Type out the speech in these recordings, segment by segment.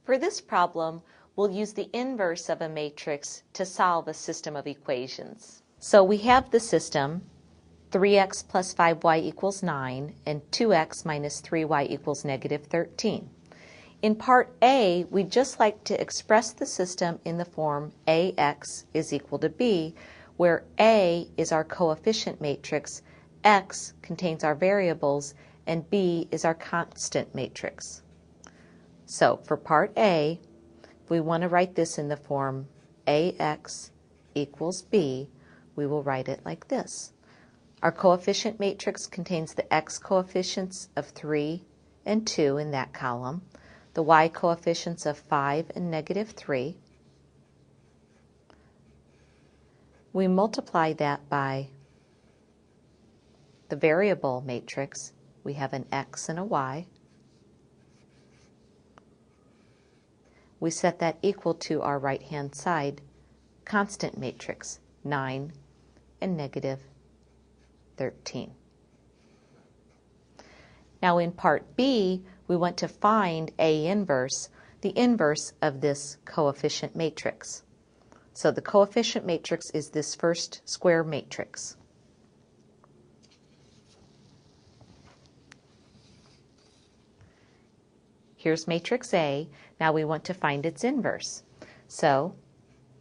For this problem, we'll use the inverse of a matrix to solve a system of equations. So we have the system 3x plus 5y equals 9 and 2x minus 3y equals negative 13. In part A, we'd just like to express the system in the form AX is equal to B, where A is our coefficient matrix, X contains our variables, and B is our constant matrix. So for part A, we want to write this in the form AX equals B. We will write it like this. Our coefficient matrix contains the X coefficients of 3 and 2 in that column, the Y coefficients of 5 and negative 3. We multiply that by the variable matrix. We have an X and a Y. We set that equal to our right-hand side constant matrix, 9 and negative 13. Now in part B, we want to find A inverse, the inverse of this coefficient matrix. So the coefficient matrix is this first square matrix. Here's matrix A. Now we want to find its inverse. So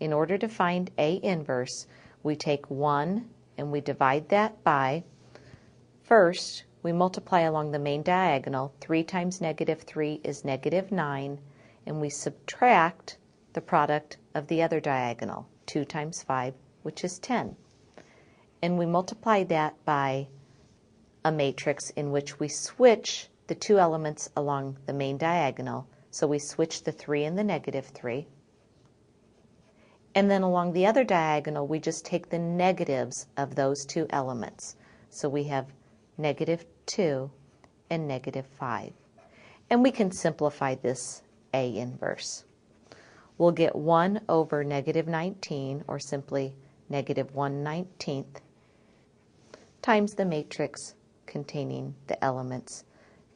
in order to find A inverse, we take 1 and we divide that by, first, we multiply along the main diagonal. 3 times negative 3 is negative 9, and we subtract the product of the other diagonal, 2 times 5, which is 10. And we multiply that by a matrix in which we switch the two elements along the main diagonal. So we switch the 3 and the negative 3. And then along the other diagonal, we just take the negatives of those two elements. So we have negative 2 and negative 5. And we can simplify this A inverse. We'll get 1 over negative 19, or simply negative 1/19, times the matrix containing the elements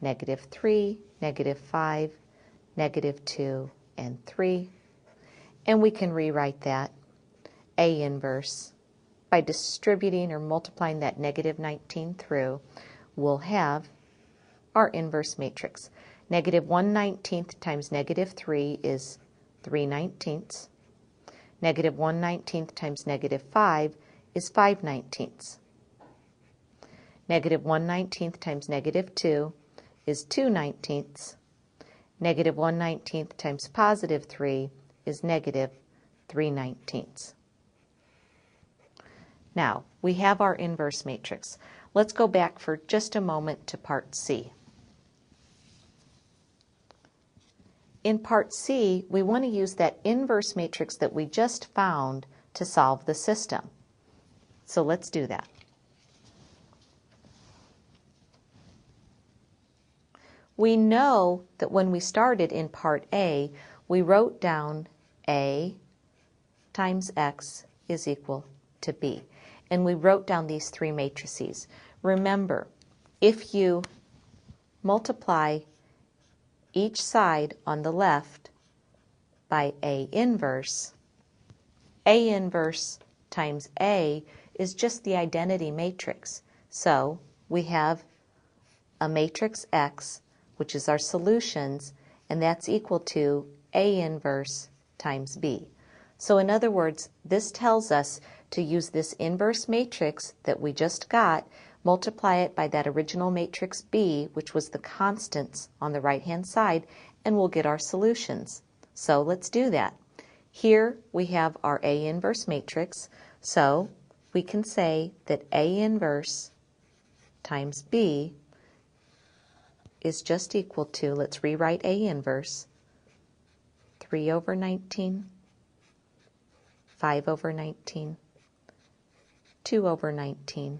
negative 3, negative 5, negative 2, and 3. And we can rewrite that A inverse by distributing or multiplying that negative 19 through. We'll have our inverse matrix. Negative 1/19 times negative 3 is 3/19. Negative 1/19 times negative 5 is 5/19. Negative 1/19 times negative 2 is 2/19. Negative 1/19 times positive 3 is negative 3/19. Now, we have our inverse matrix. Let's go back for just a moment to part C. In part C, we want to use that inverse matrix that we just found to solve the system. So let's do that. We know that when we started in part A, we wrote down A times X is equal to B. And we wrote down these three matrices. Remember, if you multiply each side on the left by A inverse times A is just the identity matrix. So we have a matrix X, which is our solutions, and that's equal to A inverse times B. So in other words, this tells us to use this inverse matrix that we just got, multiply it by that original matrix B, which was the constants on the right-hand side, and we'll get our solutions. So let's do that. Here we have our A inverse matrix, so we can say that A inverse times B is just equal to, let's rewrite A inverse, 3 over 19, 5 over 19, 2 over 19,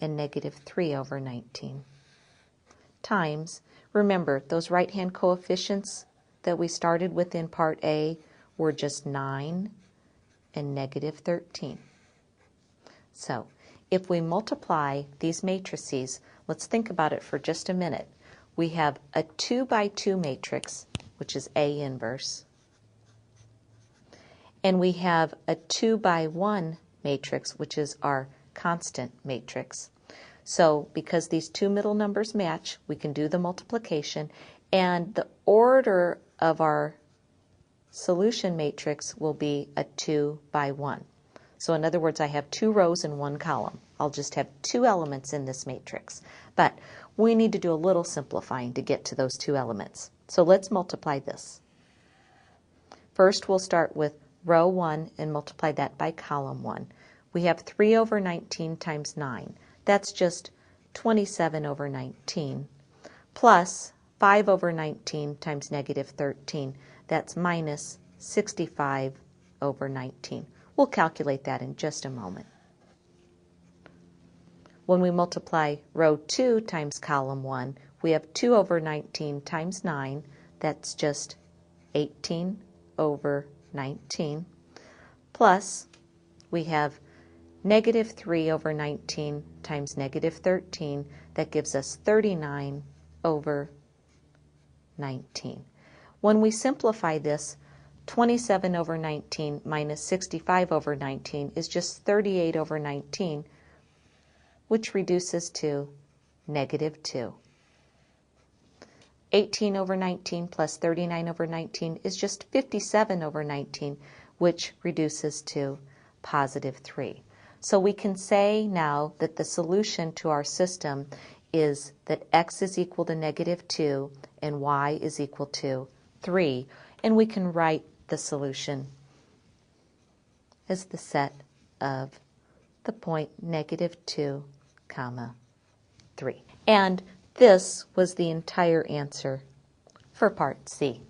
and negative 3 over 19, times, remember, those right-hand coefficients that we started with in part A were just 9 and negative 13. So, if we multiply these matrices, let's think about it for just a minute. We have a 2 by 2 matrix, which is A inverse. And we have a 2 by 1 matrix, which is our constant matrix. So because these two middle numbers match, we can do the multiplication, and the order of our solution matrix will be a 2 by 1. So in other words, I have 2 rows and 1 column. I'll just have 2 elements in this matrix. But we need to do a little simplifying to get to those 2 elements. So let's multiply this. First, we'll start with row 1 and multiply that by column 1. We have 3 over 19 times 9. That's just 27 over 19, plus 5 over 19 times negative 13. That's minus 65 over 19. We'll calculate that in just a moment. When we multiply row 2 times column 1, we have 2 over 19 times 9. That's just 18 over 19. Plus, we have negative 3 over 19 times negative 13. That gives us 39 over 19. When we simplify this, 27 over 19 minus 65 over 19 is just 38 over 19, which reduces to negative 2. 18 over 19 plus 39 over 19 is just 57 over 19, which reduces to positive 3. So we can say now that the solution to our system is that x is equal to negative 2 and y is equal to 3. And we can write the solution as the set of the point negative 2, comma 3. And this was the entire answer for part C.